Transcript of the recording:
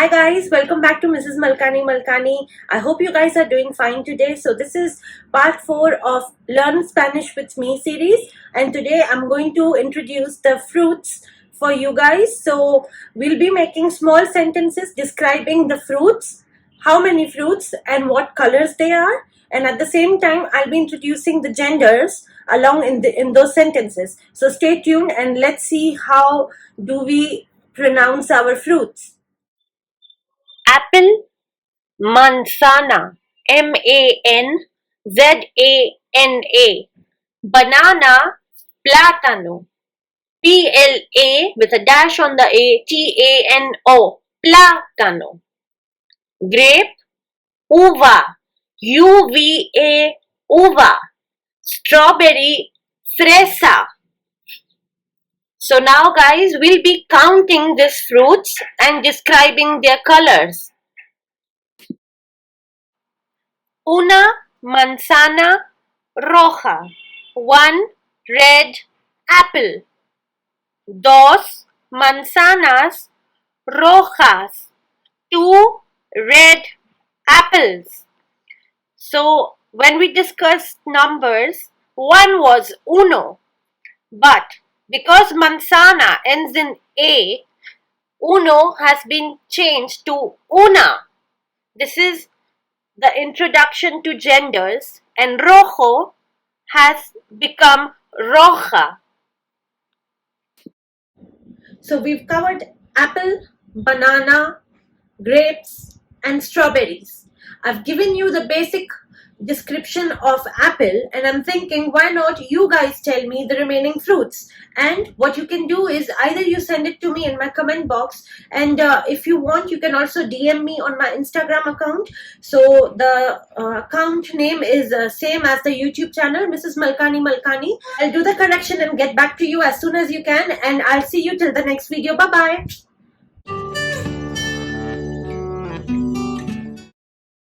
Hi guys, welcome back to Mrs. Malkani. I hope you guys are doing fine today. So this is part 4 of Learn Spanish with Me series, and today I'm going to introduce the fruits for you guys. So we'll be making small sentences describing the fruits, how many fruits and what colors they are, and at the same time I'll be introducing the genders along in those sentences. So stay tuned and let's see how do we pronounce our fruits. Apple, manzana, manzana. Banana, plátano, pla with a dash on the a, tano, plátano. Grape, uva, uva, uva. Strawberry, fresa. So now guys, we'll be counting these fruits and describing their colors. Una manzana roja. One red apple. Dos manzanas rojas. Two red apples. So when we discussed numbers, one was uno. But because manzana ends in a, uno has been changed to una. This is the introduction to genders, and rojo has become roja. So we've covered apple, banana, grapes and strawberries. I've given you the basic description of apple, and I'm thinking why not you guys tell me the remaining fruits. And what you can do is either you send it to me in my comment box, and if you want you can also DM me on my Instagram account. So the account name is same as the YouTube channel, Mrs. Malkani. I'll do the correction and get back to you as soon as you can, and I'll see you till the next video. Bye bye.